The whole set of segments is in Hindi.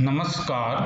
नमस्कार।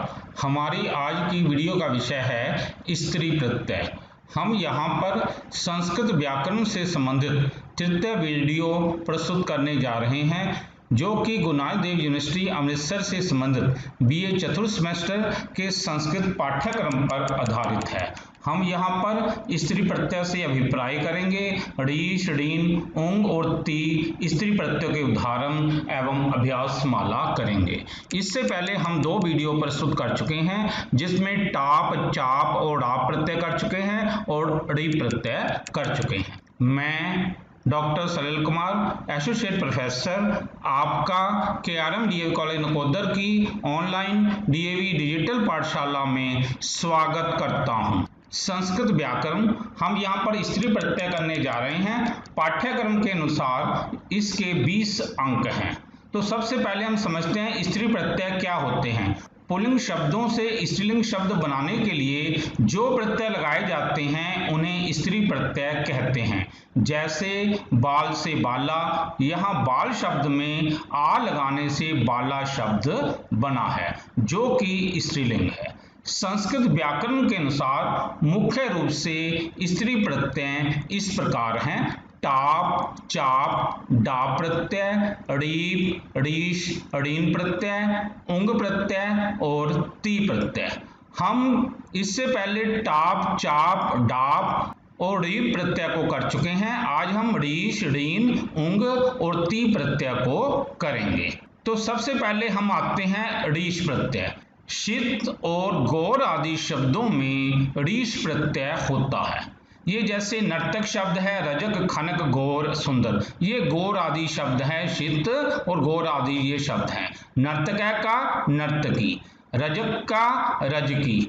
हमारी आज की वीडियो का विषय है स्त्री प्रत्यय। हम यहाँ पर संस्कृत व्याकरण से संबंधित तृतीय वीडियो प्रस्तुत करने जा रहे हैं, जो कि गुरु नानक देव यूनिवर्सिटी अमृतसर से संबंधित बीए चतुर्थ सेमेस्टर के संस्कृत पाठ्यक्रम पर आधारित है। हम यहाँ पर स्त्री प्रत्यय से अभिप्राय करेंगे, ऋ, ऋण, उंग और ती स्त्री प्रत्ययों के उदाहरण एवं अभ्यास माला करेंगे। इससे पहले हम दो वीडियो प्रस्तुत कर चुके हैं, जिसमें टाप, चाप और डाप प्रत्यय कर चुके हैं और ऋ प्रत्यय कर चुके हैं। मैं doctor Salil Kumar, associate professor, आपका KRM डीएवी कॉलेज नकोदर की ऑनलाइन डीएवी डिजिटल पाठशाला में स्वागत करता हूं। संस्कृत व्याकरण हम यहाँ पर स्त्री प्रत्यय करने जा रहे हैं। पाठ्यक्रम के अनुसार इसके 20 अंक हैं। तो सबसे पहले हम समझते हैं स्त्री प्रत्यय क्या होते हैं। पुल्लिंग शब्दों से स्त्रीलिंग शब्द बनाने के लिए जो प्रत्यय लगाए जाते हैं उन्हें स्त्री प्रत्यय कहते हैं। जैसे बाल से बाला, यहाँ बाल शब्द में आ लगाने से बाला शब्द बना है, जो कि स्त्रीलिंग है। संस्कृत व्याकरण के अनुसार मुख्य रूप से स्त्री प्रत्यय इस प्रकार हैं: टाप, चाप, डाप प्रत्यय, रीप, रीश, ऋण प्रत्यय, उंग प्रत्यय और ती प्रत्यय। हम इससे पहले टाप, चाप, डाप और रीप प्रत्यय को कर चुके हैं। आज हम रीश, ऋण, उंग और ती प्रत्यय को करेंगे। तो सबसे पहले हम आते हैं रीश प्रत्यय। शीत और गौर आदि शब्दों में रीश प्रत्यय होता है। ये जैसे नर्तक शब्द है, रजक, खनक, गौर, सुंदर, ये गौर आदि शब्द हैं। शीत और गौर आदि ये शब्द हैं। नर्तक का नर्तकी, रजक का रजकी,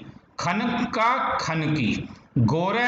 खनक का खनकी, गौर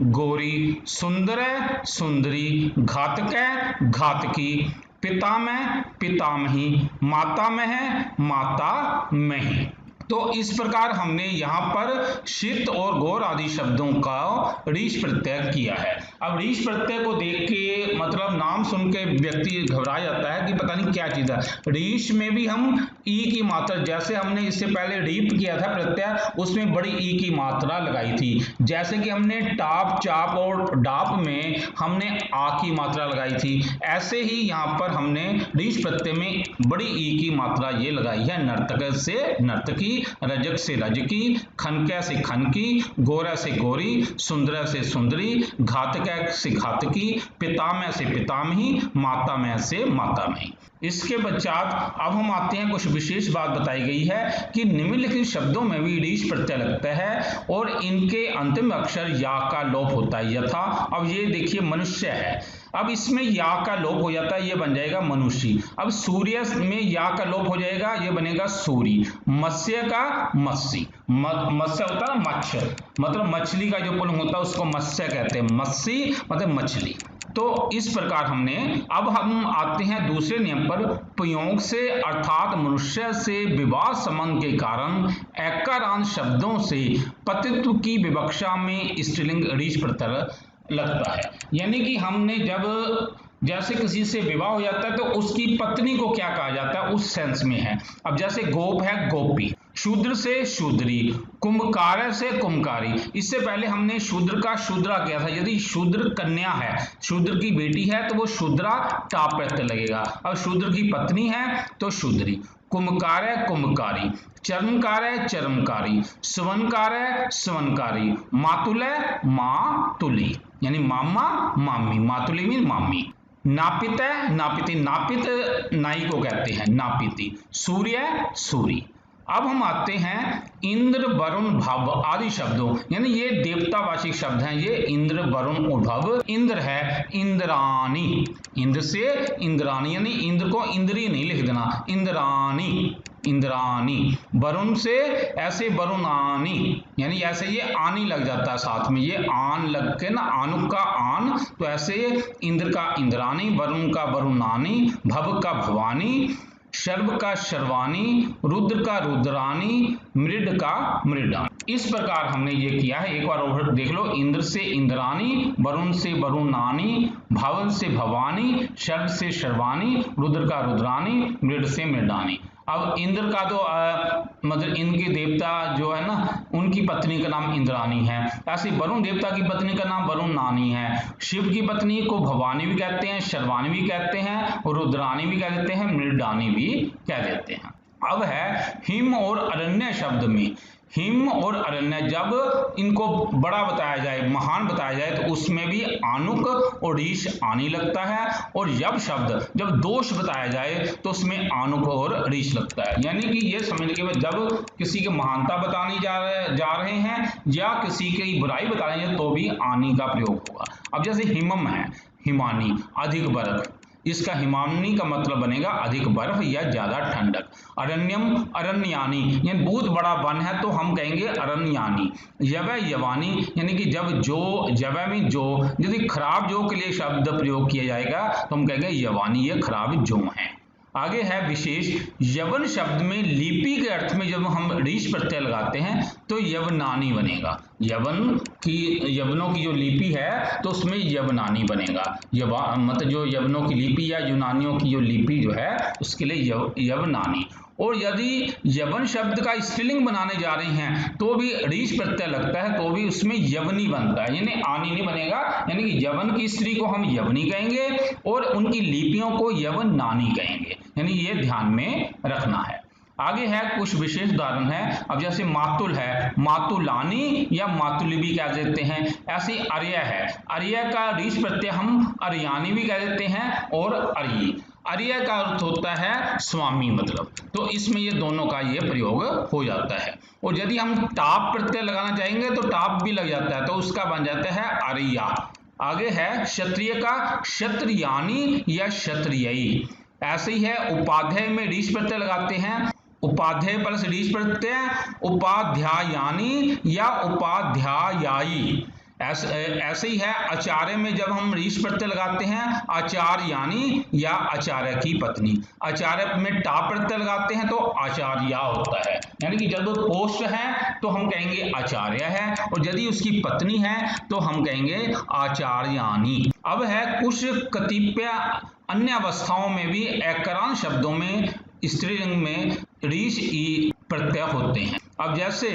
गौरी, सुंदर सुंदरी, घातक घातकी, पितामह पितामही, मातामह मातामही। तो इस प्रकार हमने यहाँ पर शीत और गौर आदि शब्दों का रीश प्रत्यय किया है। अब रीश प्रत्यय को देख के मतलब नाम सुन के व्यक्ति घबरा जाता है कि पता नहीं क्या चीज है। रीश में भी हम ई की मात्रा, जैसे हमने इससे पहले रीप किया था प्रत्यय, उसमें बड़ी ई की मात्रा लगाई थी। जैसे कि हमने टाप, चाप और डाप में हमने आ की मात्रा लगाई थी, ऐसे ही यहाँ पर हमने रीश प्रत्यय में बड़ी ई की मात्रा ये लगाई है। नर्तक से नर्तकी, रजक से रजकी, खनक से खनकी, गौर से गौरी, सुंदर से सुंदरी, घातक से घातकी, पितामह से पितामही, मातामह से मातामही। इसके पश्चात अब हम आते हैं, कुछ विशेष बात बताई गई है कि निम्नलिखित शब्दों में भी रीश प्रत्यय लगता है और इनके अंतिम अक्षर या का लोप होता है। यथा, अब ये देखिए मनुष्य है, अब इसमें या का लोप हो जाता है, ये बन जाएगा मनुष्य। अब सूर्य में या का लोप हो जाएगा, ये बनेगा सूरी। मत्स्य का मत्स्य, मत्स्य होता है मत्स्य, मतलब मछली का जो पुल्लिंग होता है उसको मत्स्य कहते हैं। मत्स्य मतलब मछली। तो इस प्रकार हमने, अब हम आते हैं दूसरे नियम पर। प्रयोग से अर्थात मनुष्य से विवाह संबंध के कारण एकारांत शब्दों से पतित्व की विवक्षा में स्त्रीलिंग रीश प्रत्यय लगता है। यानी कि हमने जब जैसे किसी से विवाह हो जाता है तो उसकी पत्नी को क्या कहा जाता है, उस सेंस में है। अब जैसे गोप है गोपी, शूद्र से शूद्री, कुंभकार से कुंभकारी। इससे पहले हमने शूद्र का शूद्रा किया था। यदि शूद्र कन्या है, शूद्र की बेटी है, तो वो शूद्रा टाप प्रत्यय लगेगा। अब शूद्र की पत्नी है तो शूद्री। कुंभकार है कुंभकारी, चर्मकार है चर्मकारी, सुवनकार है सुवनकारी, मातुल है मातुली, यानी मामा मामी, मातुली मीन मामी। नापित है नापिती, नापित नाई को कहते हैं नापिती। सूर्य सूरी। अब हम आते हैं इंद्र, वरुण, भव आदि शब्दों, यानी ये देवतावाचक शब्द हैं। ये इंद्र, वरुण और भव। इंद्र है इंद्राणी, इंद्र से इंद्राणी, यानी इंद्र को इंद्री नहीं लिख देना, इंद्राणी इंद्राणी। वरुण से ऐसे वरुणानी, यानी ऐसे ये आनी लग जाता है साथ में, ये आन लग के ना, आनु का आन, तो ऐसे इंद्र का इंद्राणी, वरुण का वरुणानी, भव का भवानी, शर्व का शर्वानी, रुद्र का रुद्रानी, मृड का मृडानी। इस प्रकार हमने ये किया है। एक बार और देख लो, इंद्र से इंद्रानी, वरुण से वरुणानी, भवन से भवानी, शर्व से शर्वानी, रुद्र का रुद्रानी, मृड से मृडानी। अब इंद्र का तो मतलब इनके देवता जो है ना, उनकी पत्नी का नाम इंद्राणी है। ऐसे वरुण देवता की पत्नी का नाम वरुण नानी है। शिव की पत्नी को भवानी भी कहते हैं, शर्वाणी भी कहते हैं, और रुद्राणी भी कह देते हैं, मृडानी भी कह देते हैं। अब है हिम और अरण्य शब्द में। हिम और अरण्य जब इनको बड़ा बताया जाए, महान बताया जाए, तो उसमें भी आनुक और रीश आनी लगता है, और यव शब्द जब दोष बताया जाए तो उसमें आनुक और रीश लगता है। यानी कि ये समझ लीजिए जब किसी की महानता बतानी जा रहे हैं या किसी की बुराई बता रहे हैं तो भी आनी का प्रयोग होगा। अब जैसे हिमम है, हिमानी, अधिक बर्फ, इसका हिमानी का मतलब बनेगा अधिक बर्फ या ज्यादा ठंडक। अरण्यम, अरण्यानी, यानी बहुत बड़ा वन है तो हम कहेंगे अरण्यानी। यवय, यवानी, यानी कि जब जो, यवय में जो, यदि खराब जो के लिए शब्द प्रयोग किया जाएगा तो हम कहेंगे यवानी, ये खराब जो है। आगे है विशेष। यवन शब्द में लिपि के अर्थ में जब हम रीश प्रत्यय लगाते हैं तो यवनानी बनेगा। यवनों की जो लिपि है तो उसमें यवनानी बनेगा। मतलब जो यवनों की लिपि या यूनानियों की जो लिपि जो है उसके लिए यवनानी। और यदि यवन शब्द का स्त्रीलिंग बनाने जा रहे हैं तो भी रीश प्रत्यय लगता है, तो भी उसमें यवनी बनता है, यानी आनी नहीं बनेगा। यानी कि यवन की स्त्री को हम यवनी कहेंगे और उनकी लिपियों को यवनानी कहेंगे, यानी ये ध्यान में रखना है। आगे है कुछ विशेष उदाहरण है। अब जैसे मातुल है, मातुलानी या मातुली भी कह देते हैं। ऐसे अर्य है, अर्य का रीश प्रत्यय हम अर्यानी भी कह देते हैं, और अर्यी। अर्य का अर्थ होता है स्वामी, मतलब, तो इसमें ये दोनों का ये प्रयोग हो जाता है। और यदि हम टाप प्रत्यय लगाना चाहेंगे तो टाप भी लग जाता है, तो उसका बन जाता है अर्या। आगे है क्षत्रिय का, क्षत्रियानी या क्षत्रियी। ऐसे ही है उपाध्याय में रीश प्रत्यय लगाते हैं, उपाध्याय प्लस रीश प्रत्यय, उपाध्यायानी या उपाध्यायी। ऐसे ही है आचार्य में जब हम रीश प्रत्यय लगाते हैं, आचार्यानी या आचार्य की पत्नी। आचार्य में टा प्रत्यय लगाते हैं तो आचार्या होता है, यानी कि जब पोस्ट है तो हम कहेंगे आचार्य है, और यदि उसकी पत्नी है तो हम कहेंगे आचार्यानी। अब है कुछ कतिपय अन्य अवस्थाओं में भी एकरान शब्दों में स्त्रीलिंग में रीश ई प्रत्यय होते हैं। अब जैसे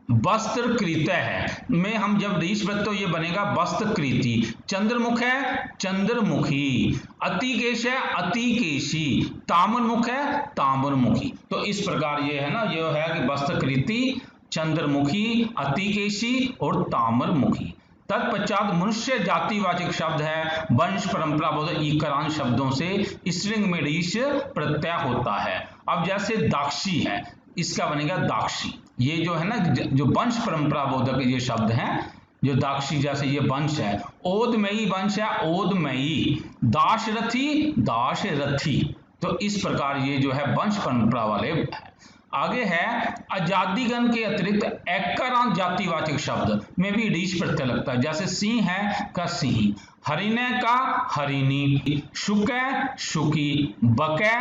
वस्त्रकृत है में हम जब रीश प्रत्यय ये बनेगा वस्त्रकृति। चंद्रमुख है, चंद्रमुखी। अतिकेश है, अतिकेशी। ताम्रमुख है, ताम्रमुखी। तो इस प्रकार ये है ना, ये है कि वस्त्रकृति, चंद्रमुखी, अतिकेशी और ताम्रमुखी। तत्पश्चात मनुष्य जातिवाचक शब्द है, वंश परंपरा बोधक ईकारांत शब्दों से स्त्रीलिंग में रीश प्रत्यय होता है। अब जैसे दाक्षी है, इसका बनेगा दाक्षी। ये जो है ना, जो वंश परंपरा बोधक ये शब्द हैं, जो दाक्षी जैसे ये वंश है। ओदमयी वंश है, ओदमयी। दाशरथी, दाशरथी। तो इस प्रकार ये जो है वंश परंपरा वाले है। आगे है अजादिगण के अतिरिक्त एकरांत जातिवाचक शब्द में भी रीश प्रत्यय लगता है। जैसे सिंह है का सिंही, हरिणे का हरिणी, शुकै शुकी, बकै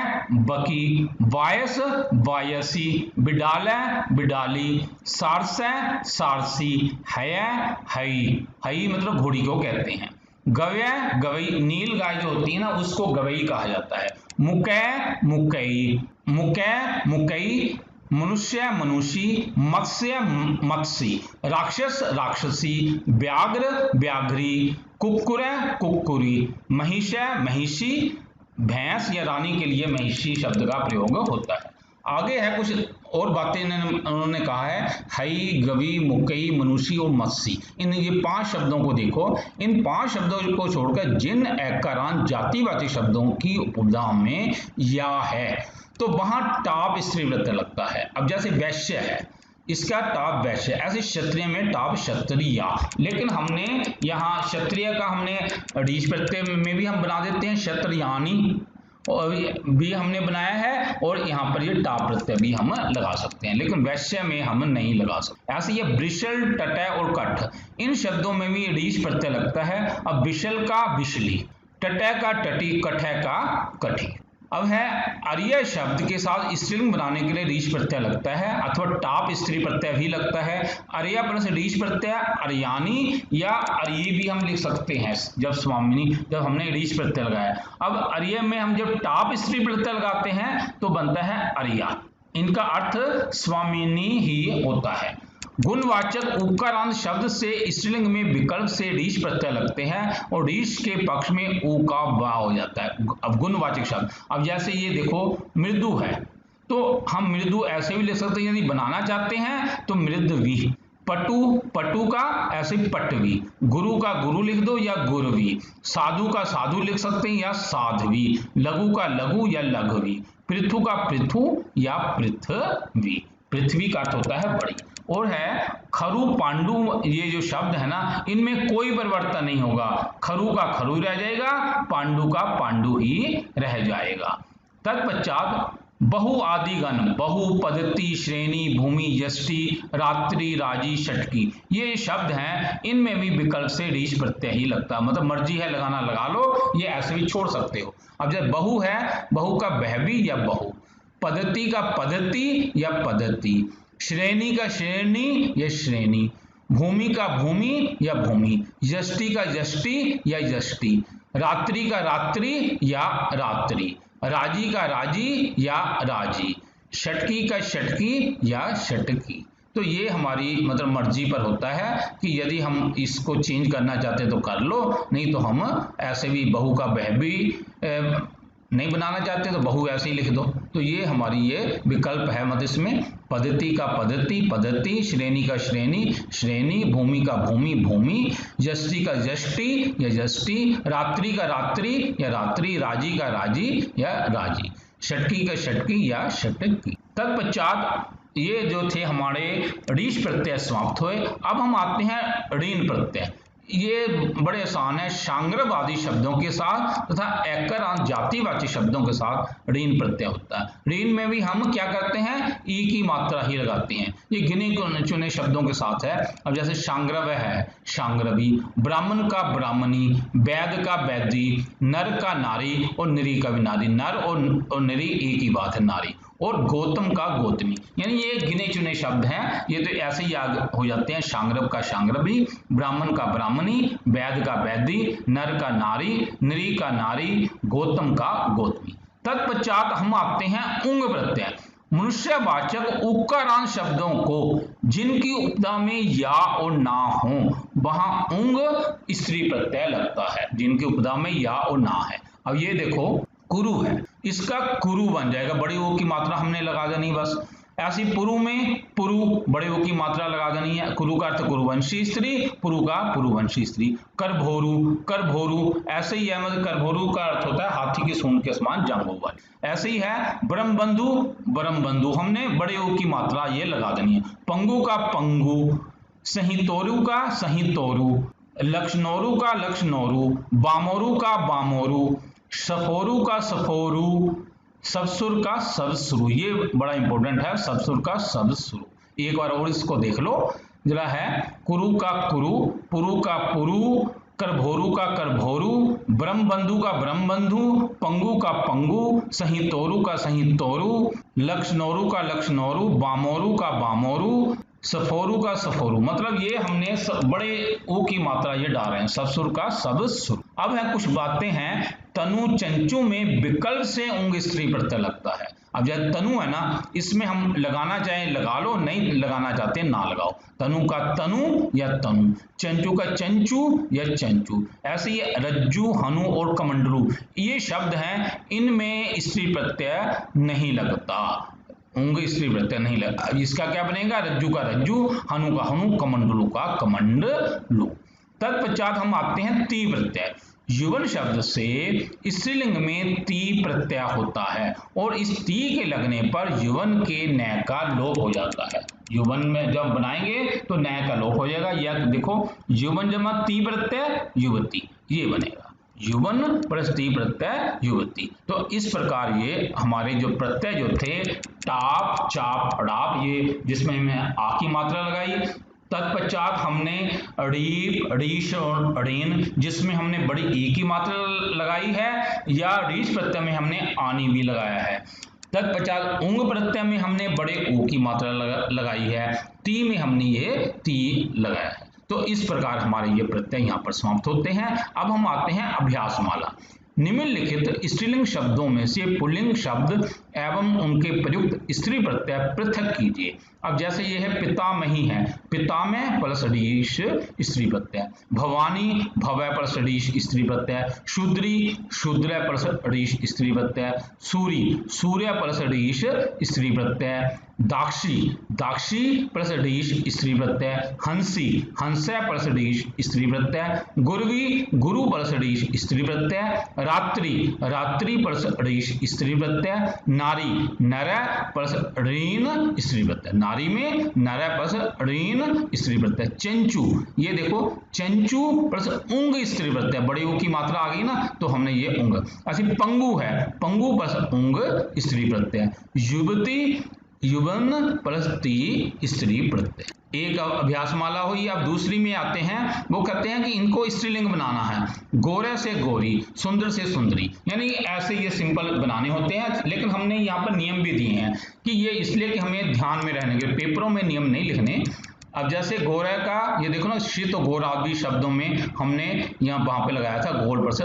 बकी, वायस वायसी, बिडालै बिडाली, सारसै सारसी, हय हई। हई मतलब घोड़ी को कहते हैं। गवय गवई, नील गाय जो होती है ना उसको गवई कहा जाता है। मुकै मुकई, मुकै मुकई, मनुष्य मनुषी, मत्स्य मत्सी, राक्षस राक्षसी, व्याघ्र व्याघ्री, कुक्कुर कुक्कुरी, महिष महिषी। भैंस या रानी के लिए महिषी शब्द का प्रयोग होता है। आगे है कुछ और बातें उन्होंने कहा है, हई, गवी, मुकई, मनुष्य और मत्सी। इन ये 5 शब्दों को देखो। इन 5 शब्दों को छोड़कर जिन एकरांत जातिवाचक शब्दों की उपधा में या है तो वहां टाप स्त्री प्रत्यय लगता है। अब जैसे वैश्य है, इसका टाप वैश्य। ऐसे क्षत्रिय में टाप क्षत्रिया, लेकिन हमने यहाँ क्षत्रिय का हमने रीश प्रत्यय में भी हम बना देते हैं क्षत्रियानी, और भी हमने बनाया है, और यहाँ पर ये टाप प्रत्यय भी हम लगा सकते हैं, लेकिन वैश्य में हम नहीं लगा सकते। ऐसे ये वृषल, टटय और कठ, इन शब्दों में भी रीश प्रत्यय लगता है। अब विशल का विशली, टटय का टटी, कठय का कठी। अब है अर्य शब्द के साथ स्त्रीलिंग बनाने के लिए रीश प्रत्यय लगता है, अथवा टाप स्त्री प्रत्यय भी लगता है। अर्या प्लस रीश प्रत्यय अर्यानी या अर्यी भी हम लिख सकते हैं जब स्वामिनी, जब हमने रीश प्रत्यय लगाया। अब अर्य में हम जब टाप स्त्री प्रत्यय लगाते हैं तो बनता है अर्या। इनका अर्थ स्वामिनी ही होता है। गुणवाचक उकारांत शब्द से स्त्रीलिंग में विकल्प से रीश प्रत्यय लगते हैं और रीश के पक्ष में ऊ का वा हो जाता है। अब गुणवाचक शब्द, अब जैसे ये देखो मृदु है, तो हम मृदु ऐसे भी लिख सकते हैं, यदि बनाना चाहते हैं तो मृदवी। पटु, पटु का ऐसे पटवी। गुरु का गुरु लिख दो या गुरवी। साधु का साधु लिख सकते हैं या साध्वी। लघु का लघु या लघवी। पृथु का पृथु या पृथ्वी। पृथ्वी का अर्थ होता है बड़ी। और है खरु पांडु, ये जो शब्द है ना, इनमें कोई परिवर्तन नहीं होगा। खरु का खरु रह जाएगा, पांडु का पांडु ही रह जाएगा। तत्पश्चात बहु आदि गण, बहु, पद्धति, श्रेणी, भूमि, यष्टि, रात्रि, राजी, षटकी, ये शब्द हैं, इनमें भी विकल्प से रीश प्रत्यय ही लगता है। मतलब मर्जी है लगाना लगा लो, ये ऐसे भी छोड़ सकते हो। अब जब बहु है, बहु का बहवी या बहु। पद्धति का पद्धति या पद्धति। श्रेणी का श्रेणी या श्रेणी। भूमि का भूमि या भूमि। यष्टि का यष्टि या यष्टि। रात्रि का रात्रि या रात्रि। राजी का राजी या राजी। षटकी का षटकी या षटकी। तो ये हमारी मतलब मर्जी पर होता है कि यदि हम इसको चेंज करना चाहते तो कर लो, नहीं तो हम ऐसे भी बहु का बहवी नहीं बनाना चाहते तो बहु ऐसे ही लिख दो। तो ये हमारी ये विकल्प है, मतलब इसमें पद्धति का पद्धति, पद्धति, श्रेणी का श्रेणी, श्रेणी, भूमि का भूमि, भूमि, यष्टि का यष्टि या यष्टि, रात्रि का रात्रि या रात्रि, राजी का राजी या राजी, षटकी का षटकी या षटकी। तत्पश्चात ये जो थे हमारे रीश प्रत्यय समाप्त हुए। अब हम आते हैं ऋण प्रत्यय। ये बड़े आसान है। शांग्रव आदि शब्दों के साथ तथा एकरांत जातिवाची शब्दों के साथ ऋण प्रत्यय होता है। ऋण में भी हम क्या करते हैं, ई की मात्रा ही लगाते हैं। ये गिने चुने शब्दों के साथ है। अब जैसे शांग्रव है, शांग्रवी। ब्राह्मण का ब्राह्मणी। वैद का वैदी। नर का नारी और निरी का भी नारी। नर और निरी एक ही बात है, नारी। और गौतम का गौतमी, यानी ये गिने चुने शब्द हैं, ये तो ऐसे ही याद हो जाते हैं। शांग्रव का शांग्रवी, ब्राह्मण का ब्राह्मणी, वैद का वैदी, नर का नारी, निरी का नारी, गौतम का गौतमी। तत्पश्चात हम आते हैं उंग प्रत्यय। मनुष्यवाचक उकारांत शब्दों को जिनकी उपदा में या और ना हो, वहां उंग स्त्री प्रत्यय लगता है। जिनकी उपदा में या और ना है। अब ये देखो कुरु है, इसका कुरु बन जाएगा, बड़ी ओ की मात्रा हमने लगा देनी बस। ऐसी पुरु में पुरु, बड़े ओ की मात्रा लगा देनी है। कुरु का अर्थ कुरुवंशी स्त्री, पुरु का पुरुवंशी स्त्री। करभोरु, करभोरु ऐसे ही है, मतलब करभोरु का अर्थ होता है हाथी की सूंड के समान जांघों। ऐसे ही है ब्रह्मबंधु, ब्रह्मबंधु हमने बड़े ओ की मात्रा ये लगा देनी है। पंगु का पंगु, सहितोरु का सहितोरु, लक्षनोरु का लक्षनोरु, बामोरु का बामोरु, सफोरु का सफोरु, सबसुर का सबसुरु। ये बड़ा इंपॉर्टेंट है, सबसुर का सबसुरु। एक बार और इसको देख लो जरा। है कुरु का कुरु, पुरु का पुरु, करभोरु का करभोरु, ब्रह्मबंधु का ब्रह्मबंधु, पंगु का पंगु, सहितोरु का सहितोरु, लक्षनोरु का लक्षनोरु, बामोरु का बामोरु, सफोरु का सफोरु। मतलब ये हमने बड़े ऊ की मात्रा ये डाल रहे हैं, सबसुर का सबसुर। अब है कुछ बातें हैं। तनु चंचु में विकल्प से उंग स्त्री प्रत्यय लगता है। अब जब तनु है ना, इसमें हम लगाना चाहे लगा लो, नहीं लगाना चाहते ना लगाओ। तनु का तनु या तनु, चंचु का चंचु या चंचु। ऐसे ही रज्जु, हनु और कमंडलू ये शब्द हैं, इनमें स्त्री प्रत्यय नहीं लगता, उंग स्त्री प्रत्यय नहीं लगा। इसका क्या बनेगा, रज्जु का रज्जु, हनु का हनु, कमंडलू का कमंडलू। तत्पश्चात हम आते हैं ती प्रत्यय। युवन शब्द से स्त्रीलिंग में ती प्रत्यय होता है और इस ती के लगने पर युवन के नय का लोप हो जाता है। युवन में जब बनाएंगे तो नय का लोप हो जाएगा। या देखो युवन जमा ती प्रत्यय युवती, ये बनेगा युवन प्लस ती प्रत्यय युवती। तो इस प्रकार ये हमारे जो प्रत्यय जो थे टाप, चाप, अड़ाप, ये जिसमें मैं आ की मात्रा लगाई। तत्पश्चात हमने रीप, रीश और ऋण, जिसमें हमने बड़ी ई की मात्रा लगाई है, या रीश प्रत्यय में हमने आनी भी लगाया है। तत्पश्चात उंग प्रत्यय में हमने बड़े ऊ की मात्रा लगाई है। ती में हमने ये ती लगाया है। तो इस प्रकार हमारे ये प्रत्यय यहाँ पर समाप्त होते हैं। अब हम आते हैं अभ्यास माला। निम्नलिखित स्त्रीलिंग शब्दों में से पुल्लिंग शब्द एवं उनके प्रयुक्त स्त्री प्रत्यय पृथक कीजिए। अब जैसे ये है पितामही है, पितामह प्लस रीश स्त्री प्रत्यय, भवानी भवय प्लस रीश स्त्री प्रत्यय, शूद्री शूद्र प्लस रीश स्त्री प्रत्यय, सूरी सूर्य प्लस रीश स्त्री प्रत्यय, दाक्षी दाक्षी प्लस रीश स्त्री प्रत्यय, हंसी हंस्य प्लस रीश स्त्री प्रत्यय, गुरवी गुरु प्लस रीश स्त्री प्रत्यय, रात्रि रात्रि प्लस रीश स्त्री प्रत्यय, नारी नर प्लस रीन स्त्री प्रत्यय, नारी में नर प्लस रीन स्त्री प्रत्यय, चंचू ये देखो चंचू प्लस उंग स्त्री प्रत्यय, बड़ी ऊ की मात्रा आ गई ना तो हमने ये उंग। ऐसे पंगु है, पंगु प्लस उंग स्त्री प्रत्यय, युवती युवन प्लस ती स्त्री प्रत्यय। एक अभ्यासमाला हुई। अब दूसरी में आते हैं, वो कहते हैं कि इनको स्त्रीलिंग बनाना है, गोरे से गोरी, सुंदर से सुंदरी, यानी ऐसे ये सिंपल बनाने होते हैं। लेकिन हमने यहाँ पर नियम भी दिए हैं कि ये इसलिए कि हमें ध्यान में रहने के, पेपरों में नियम नहीं लिखने। अब जैसे गोरा का ये देखो ना, शीत गोर आदि शब्दों में हमने यहाँ वहां पे लगाया था गोल प्लस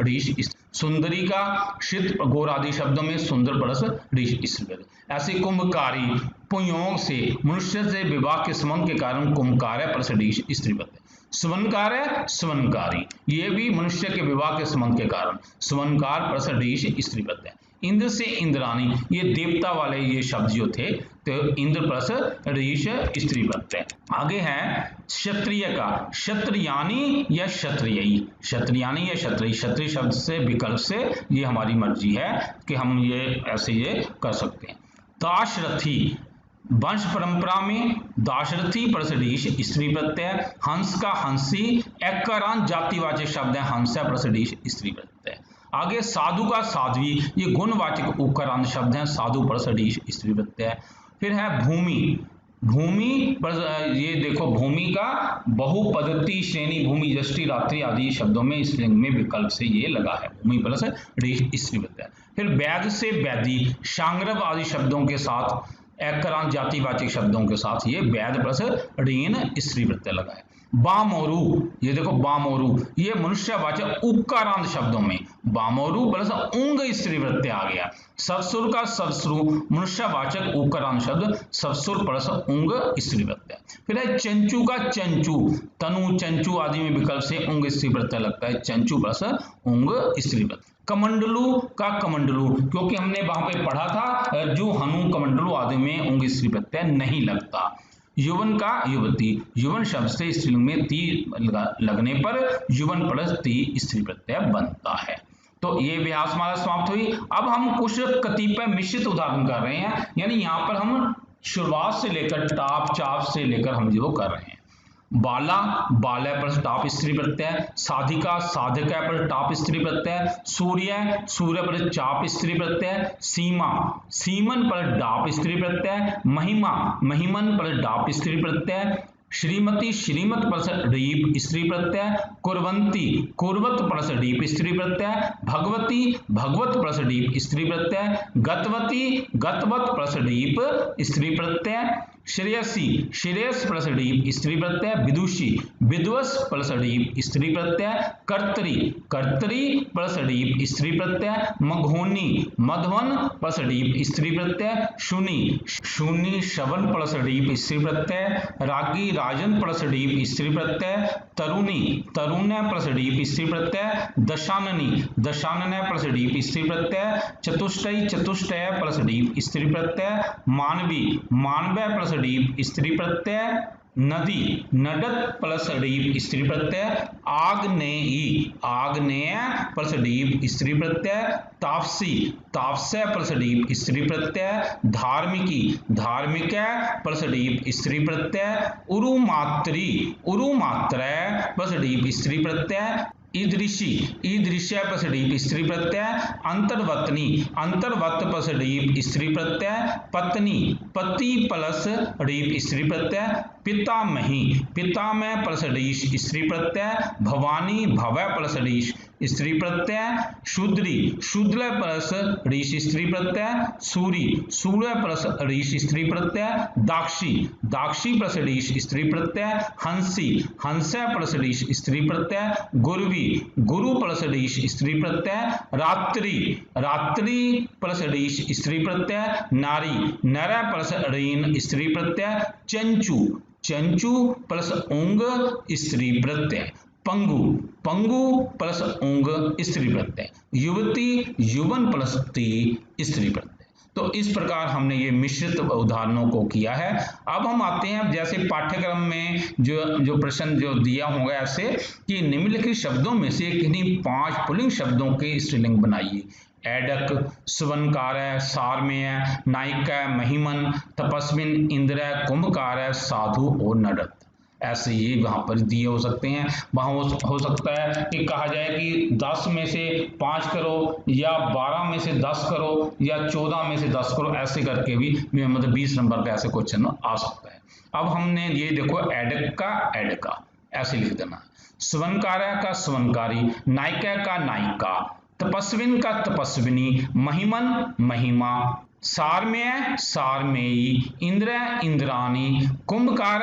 रीश, सुंदरी का शीत गोर आदि शब्दों में सुंदर प्लस रीश स्त्री। ऐसे कुंभकारी पुयोग से मनुष्य से विवाह के संबंध के कारण कुंभकार प्लस रीश स्त्री प्रत्यय, स्वनकार है स्वनकारी, ये भी मनुष्य के विवाह के संबंध के कारण स्वनकार प्लस रीश स्त्री प्रत्यय। इंद्र से इंद्राणी, ये देवता वाले ये शब्द जो थे तो इंद्र प्लस रीश स्त्री प्रत्यय। आगे है क्षत्रिय का, क्षत्रियानी या क्षत्रियी, क्षत्रियानी या क्षत्रिय, क्षत्रिय शब्द से विकल्प से ये हमारी मर्जी है कि हम ये ऐसे ये कर सकते हैं। दाशरथी, वंश परंपरा में दाशरथी प्लस रीश स्त्री प्रत्यय, हंस का हंसी, एकारांत जातिवाचक शब्द है, हंस प्लस रीश स्त्री प्रत्यय। आगे साधु का साध्वी, ये गुणवाचक उकारांत शब्द है, साधु प्लस रीश स्त्री प्रत्यय। फिर है भूमि, भूमि पर ये देखो भूमि का बहुपदती श्रेणी, भूमि यष्टि रात्रि आदि शब्दों में स्त्रीलिंग में विकल्प से ये लगा है, भूमि प्लस रीश स्त्री प्रत्यय। फिर वैद से वैदी, शांग्रव आदि शब्दों के साथ, एकारांत जातिवाचक शब्दों के साथ ये वैद प्लस रीन स्त्री प्रत्यय लगा है। बामोरु, ये देखो बामोरु, ये मनुष्यवाचक उकारांत शब्दों में बामोरु प्लस उंग स्त्री प्रत्यय आ गया। ससुर का ससुरु, मनुष्यवाचक उकारांत शब्द, ससुर प्लस उंग स्त्री प्रत्यय। फिर है चंचू का चंचू, तनु चंचू आदि में विकल्प से उंग स्त्री प्रत्यय लगता है, चंचू प्लस उंग स्त्री प्रत्यय। कमंडलू का कमंडलू, क्योंकि हमने वहां पे पढ़ा था जो हनु कमंडलू आदि में उंग स्त्री प्रत्यय नहीं लगता। युवन का युवती, युवन शब्द से स्त्रीलिंग में ती लगने पर युवन प्लस ती स्त्री प्रत्यय बनता है। तो ये अभ्यासमाला समाप्त हुई। अब हम कुछ कतिपय मिश्रित उदाहरण कर रहे हैं, यानी यहाँ पर हम शुरुआत से लेकर टाप चाप से लेकर हम जो कर रहे हैं। बाला बालय पर टाप स्त्री प्रत्यय, साधिका साधिका पर टाप स्त्री प्रत्यय, सूर्य सूर्य पर चाप स्त्री प्रत्यय, सीमा सीमन पर डाप स्त्री प्रत्यय, महिमा महिमन पर डाप स्त्री प्रत्यय, श्रीमती श्रीमत प्लस रीप स्त्री प्रत्यय, कुर्वंती कुर्वत प्लस रीप स्त्री प्रत्यय, भगवती भगवत प्लस रीप स्त्री प्रत्यय, गतवती गतवत प्लस रीप स्त्री प्रत्यय, श्रेयसी श्रेयस प्लस रीप स्त्री प्रत्यय, विदुषी विद्वस प्लस रीप स्त्री प्रत्यय, कर्तरी कर्तरी प्लस रीप स्त्री प्रत्यय, मघोनी मधवन प्लस रीप स्त्री प्रत्यय, शुनी शूनी शवन प्लस रीप स्त्री प्रत्यय, रागी राजन प्लस रीप स्त्री प्रत्यय, तरुणी तरुण्य प्लस रीप स्त्री प्रत्यय, दशाननी दशानन प्लस रीप स्त्री प्रत्यय, चतुष्टय चतुष्टय प्लस रीप स्त्री प्रत्यय, मानवी मानवय प्लस रीप स्त्री प्रत्यय, नदी नडत प्लस रीप स्त्री प्रत्यय, आग्नेयी आग्नेय प्लस रीप स्त्री प्रत्यय, तापसी तापस्य प्लस रीप स्त्री प्रत्यय, धार्मिकी धार्मिक प्लस रीप स्त्री प्रत्यय, उरुमात्री उरुमात्र प्लस रीप स्त्री प्रत्यय, ईदृशी ईदृश्य प्लस रीप स्त्री प्रत्यय, अंतर्वतनी अंतर्वत प्लस रीप स्त्री प्रत्यय, पत्नी पति प्लस रीप स्त्री प्रत्यय, पितामही पितामह प्लस रीश स्त्री प्रत्यय, भवानी भवय प्लस रीश स्त्री प्रत्यय, शूद्री शूद्र प्लस रीश स्त्री प्रत्यय, सूरी सूर्य प्लस रीश स्त्री प्रत्यय, दाक्षी दाक्षी प्लस रीश स्त्री प्रत्यय, हंसी हंसा प्लस रीश स्त्री प्रत्यय, गुरवी गुरु प्लस रीश स्त्री प्रत्यय, रात्रि रात्रि प्लस रीश स्त्री प्रत्यय, नारी नर प्लस रीन स्त्री प्रत्यय, चंचू चंचू प्लस ऊंग स्त्री प्रत्यय, पंगु पंगु प्लस ऊंग स्त्री प्रत्यय, युवती युवन प्लस ती स्त्री प्रत्यय। तो इस प्रकार हमने ये मिश्रित उदाहरणों को किया है। अब हम आते हैं जैसे पाठ्यक्रम में जो प्रश्न जो दिया होगा ऐसे कि निम्नलिखित शब्दों में से किन्हीं 5 पुल्लिंग शब्दों के स्त्रीलिंग बनाइए। ऐडक, स्वर्णकार, सारमेय, नायिका, महिमन, तपस्विन, इंद्र, कुंभकार, साधु और नडत। ऐसे ये वहां पर दिए हो सकते हैं। वहां हो सकता है कि कहा जाए कि 10 में से 5 करो या 12 में से 10 करो या 14 में से 10 करो, ऐसे करके भी मतलब 20 नंबर का ऐसे क्वेश्चन आ सकता है। अब हमने ये देखो ऐडक का ऐडका ऐसे लिख देना, स्वर्णकार का स्वर्णकारी, नायिका का नायिका, तपस्विन का तपस्विनी, महिमन महिमा, सारमेय सारमेयी, इंद्र इंद्राणी, कुंभकार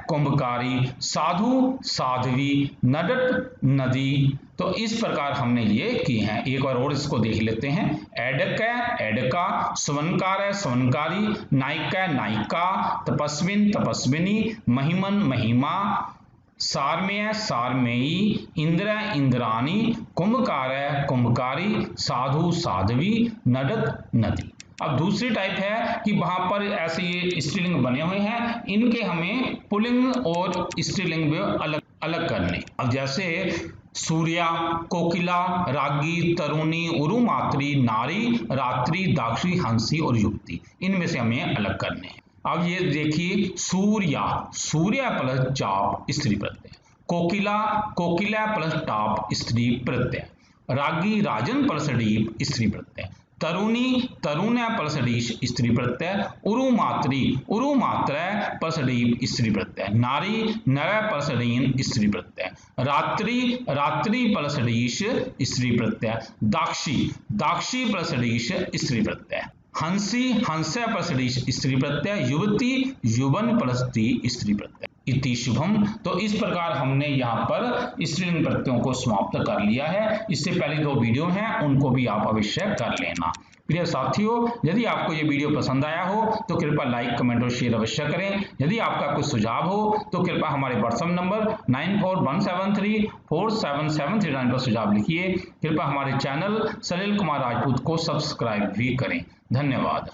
कुंभकारी, साधु साध्वी, नडट नदी। तो इस प्रकार हमने ये किए हैं। एक बार और इसको देख लेते हैं। ऐडक है ऐडका, स्वर्णकार है स्वर्णकारी, नायिका नायिका, तपस्विन तपस्विनी, महिमन महिमा, सारमेय सारमेयी, इंद्र इंद्राणी, कुंभकार कुंभकारी, साधु साध्वी, नडत नदी। अब दूसरी टाइप है कि वहां पर ऐसे ये स्त्रीलिंग बने हुए हैं, इनके हमें पुल्लिंग और स्त्रीलिंग भी अलग अलग करने। अब जैसे सूर्या, कोकिला, रागी, तरुणी, उरुमात्री, नारी, रात्रि, दाक्षी, हंसी और युक्ति, इनमें से हमें अलग करने हैं। अब ये देखिए, सूर्या सूर्या प्लस चाप स्त्री प्रत्यय, कोकिला कोकिला प्लस टाप स्त्री प्रत्यय, रागी राजन प्लस डीप स्त्री प्रत्यय, तरुणी तरुण्या प्लस डीश स्त्री प्रत्यय, उरुमात्री उरुमात्र प्लस डीप स्त्री प्रत्यय, नारी नर प्लस डीन स्त्री प्रत्यय, रात्रि रात्रि प्लस डीश स्त्री प्रत्यय, दाक्षी दाक्षी प्लस डीश स्त्री प्रत्यय, हंसी हंसा प्लस डीश स्त्री प्रत्यय, युवती युवन प्लस ती स्त्री प्रत्यय। इति शुभम। तो इस प्रकार हमने यहाँ पर स्त्रीलिंग प्रत्ययों को समाप्त कर लिया है। इससे पहले 2 वीडियो हैं, उनको भी आप अवश्य कर लेना। प्रिय साथियों, यदि आपको ये वीडियो पसंद आया हो तो कृपया लाइक कमेंट और शेयर अवश्य करें। यदि आपका कोई सुझाव हो तो कृपया हमारे व्हाट्सएप नंबर 9417347739 पर सुझाव लिखिए। कृपया हमारे चैनल सलील कुमार राजपूत को सब्सक्राइब भी करें। धन्यवाद।